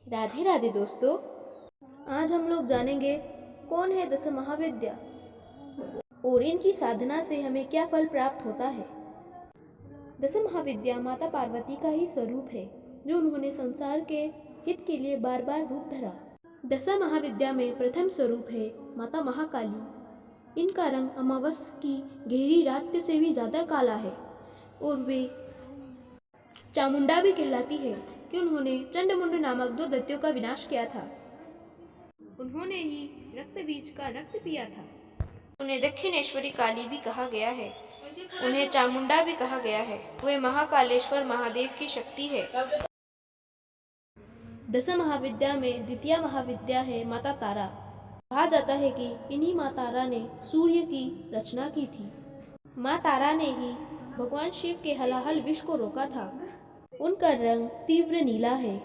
राधे राधे दोस्तों। आज हम लोग जानेंगे कौन है दस महाविद्या और इनकी साधना से हमें क्या फल प्राप्त होता है। दस महाविद्या माता पार्वती का ही स्वरूप है जो उन्होंने संसार के हित के लिए बार बार रूप धरा। दस महाविद्या में प्रथम स्वरूप है माता महाकाली। इनका रंग अमावस की गहरी रात से भी ज्यादा काला है और वे चामुंडा भी कहलाती है कि उन्होंने चंडमुंड नामक दो दैत्यों का विनाश किया था। उन्होंने ही रक्त बीज का रक्त पिया था। उन्हें दक्षिणेश्वरी काली भी कहा गया है। उन्हें चामुंडा भी कहा गया है। वे महाकालेश्वर महादेव की शक्ति है। दस महाविद्या में द्वितीय महाविद्या है माता तारा। कहा जाता है कि इन्हीं माँ तारा ने सूर्य की रचना की थी। माँ तारा ने ही भगवान शिव के हलाहल विष को रोका था। उनका रंग तीव्र नीला है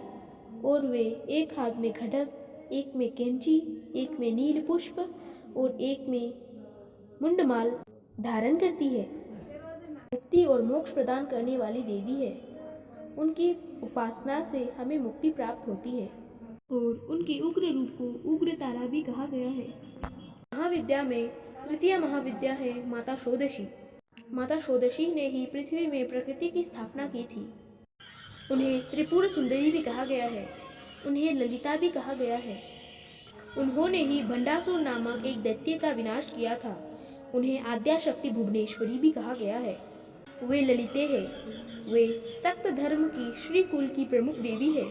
और वे एक हाथ में खड्ग, एक में कैंची, एक में नील पुष्प और एक में मुंडमाल धारण करती है। मुक्ति और मोक्ष प्रदान करने वाली देवी है। उनकी उपासना से हमें मुक्ति प्राप्त होती है और उनके उग्र रूप को उग्र तारा भी कहा गया है। महाविद्या में तृतीय महाविद्या है माता षोडशी। माता षोडशी ने ही पृथ्वी में प्रकृति की स्थापना की थी। उन्हें त्रिपुर सुंदरी भी कहा गया है। उन्हें ललिता भी कहा गया है। उन्होंने ही भंडासुर नामक एक दैत्य का विनाश किया था। उन्हें आद्या शक्ति भुवनेश्वरी भी कहा गया है। वे ललिते हैं। वे सक्त धर्म की श्री कुल की प्रमुख देवी है।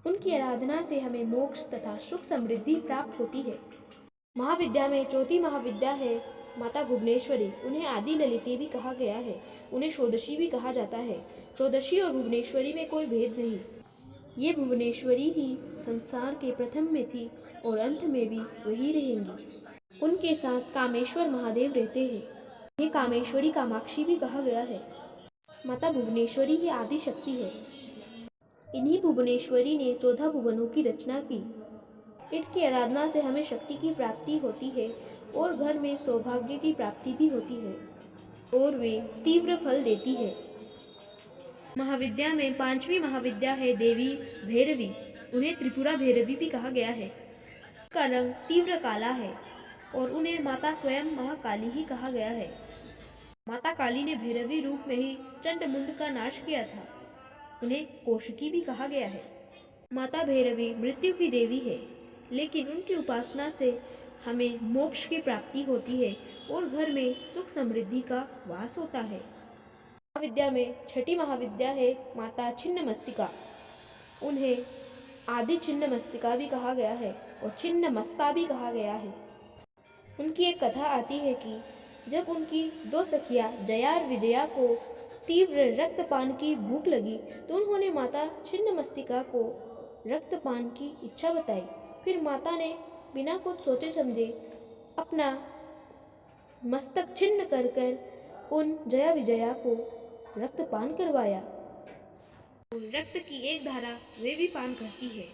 उनकी आराधना से हमें मोक्ष तथा सुख समृद्धि प्राप्त होती है। महाविद्या में चौथी महाविद्या है माता भुवनेश्वरी। उन्हें आदि ललिते भी कहा गया है। उन्हें षोडशी भी कहा जाता है। षोडशी और भुवनेश्वरी में कोई भेद नहीं। ये भुवनेश्वरी ही संसार के प्रथम में थी और अंत में भी वही रहेंगी। उनके साथ कामेश्वर महादेव रहते हैं। ये कामेश्वरी कामाक्षी भी कहा गया है। माता भुवनेश्वरी ही आदि शक्ति है। इन्हीं भुवनेश्वरी ने 14 भुवनों की रचना की। इनकी आराधना से हमें शक्ति की प्राप्ति होती है और घर में सौभाग्य की प्राप्ति भी होती है और वे तीव्र फल देती है। महाविद्या में पांचवी महाविद्या है देवी भैरवी। उन्हें त्रिपुरा भैरवी भी कहा गया है। उनका रंग तीव्र काला है और उन्हें माता स्वयं महाकाली ही कहा गया है। माता काली ने भैरवी रूप में ही चंडमुंड का नाश किया था। उन्हें कोशकी भी कहा गया है। माता भैरवी मृत्यु की देवी है, लेकिन उनकी उपासना से हमें मोक्ष की प्राप्ति होती है और घर में सुख समृद्धि का वास होता है। महाविद्या में छठी महाविद्या है माता छिन्नमस्तिका। उन्हें आदि छिन्नमस्तिका भी कहा गया है और छिन्नमस्ता भी कहा गया है। उनकी एक कथा आती है कि जब उनकी दो सखियां जया और विजया को तीव्र रक्तपान की भूख लगी तो उन्होंने माता छिन्नमस्तिका को रक्तपान की इच्छा बताई। फिर माता ने बिना कुछ सोचे समझे अपना मस्तक छिन्न कर कर उन जया विजया को रक्तपान करवाया। रक्त की एक धारा वे भी पान करती है।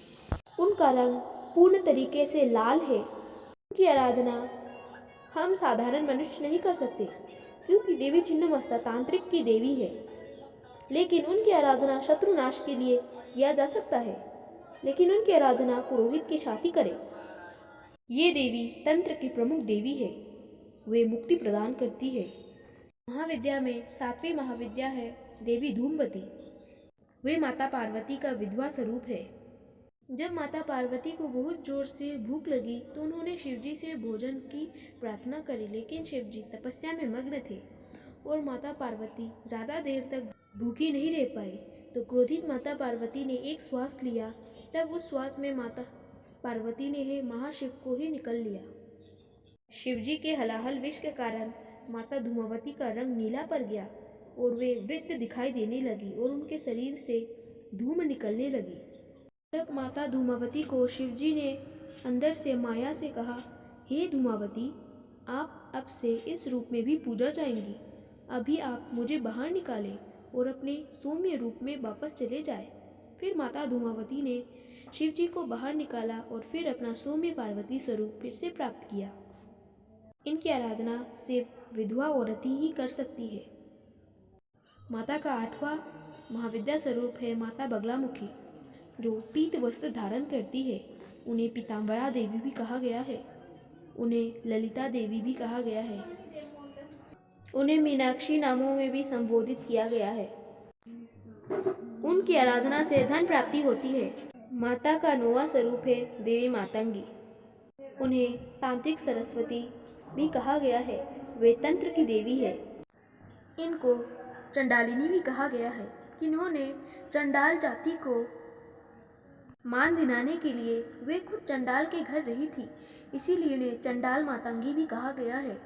उनका रंग पूर्ण तरीके से लाल है। उनकी आराधना हम साधारण मनुष्य नहीं कर सकते क्योंकि देवी छिन्नमस्ता तांत्रिक की देवी है, लेकिन उनकी आराधना शत्रुनाश के लिए किया जा सकता है, लेकिन उनकी आराधना पुरोहित के साथ ही करें। ये देवी तंत्र की प्रमुख देवी है। वे मुक्ति प्रदान करती है। महाविद्या में सातवीं महाविद्या है देवी धूमवती। वे माता पार्वती का विधवा स्वरूप है। जब माता पार्वती को बहुत जोर से भूख लगी तो उन्होंने शिवजी से भोजन की प्रार्थना करी, लेकिन शिवजी तपस्या में मग्न थे और माता पार्वती ज़्यादा देर तक भूखी नहीं रह पाई। तो क्रोधित माता पार्वती ने एक श्वास लिया। तब उस श्वास में माता पार्वती ने महाशिव को ही निकल लिया। शिवजी के हलाहल विष के कारण माता धूमावती का रंग नीला पड़ गया और वे वृत्त दिखाई देने लगी और उनके शरीर से धूम निकलने लगी। तब माता धूमावती को शिवजी ने अंदर से माया से कहा, हे धूमावती, आप अब से इस रूप में भी पूजा जाएंगी। अभी आप मुझे बाहर निकालें और अपने सौम्य रूप में वापस चले जाए। फिर माता धूमावती ने शिवजी को बाहर निकाला और फिर अपना सौम्य पार्वती स्वरूप फिर से प्राप्त किया। इनकी आराधना सिर्फ विधवा औरत ही कर सकती है। माता का आठवां महाविद्या स्वरूप है माता बगलामुखी। जो पीत वस्त्र धारण करती है। उन्हें पीताम्बरा देवी भी कहा गया है। उन्हें ललिता देवी भी कहा गया है। उन्हें मीनाक्षी नामों में भी संबोधित किया गया है। उनकी आराधना से धन प्राप्ति होती है। माता का 9वां स्वरूप है देवी मातंगी। उन्हें तांत्रिक सरस्वती भी कहा गया है। वे तंत्र की देवी है। इनको चंडालिनी भी कहा गया है। इन्होंने चंडाल जाति को मान दिलाने के लिए वे खुद चंडाल के घर रही थी, इसीलिए इन्हें चंडाल मातंगी भी कहा गया है।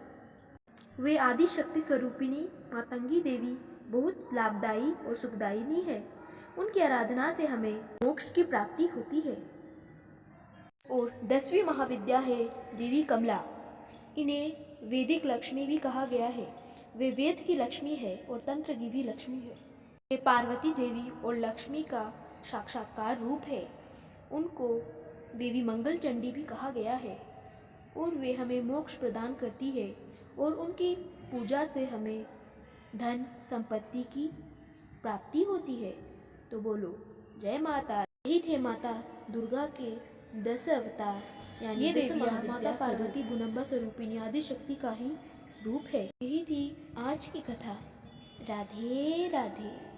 वे आदि शक्ति स्वरूपिणी मातंगी देवी बहुत लाभदायी और सुखदायिनी है। उनकी आराधना से हमें मोक्ष की प्राप्ति होती है। और 10वीं महाविद्या है देवी कमला। इन्हें वैदिक लक्ष्मी भी कहा गया है। वे वेद की लक्ष्मी है और तंत्र की भी लक्ष्मी है। वे पार्वती देवी और लक्ष्मी का साक्षात्कार रूप है। उनको देवी मंगल चंडी भी कहा गया है और वे हमें मोक्ष प्रदान करती है और उनकी पूजा से हमें धन संपत्ति की प्राप्ति होती है। तो बोलो जय माता। यही थे माता दुर्गा के 10 अवतार, यानी ये देवियाँ माता पार्वती गुणम्बा स्वरूपिणी आदि शक्ति का ही रूप है। यही थी आज की कथा। राधे राधे।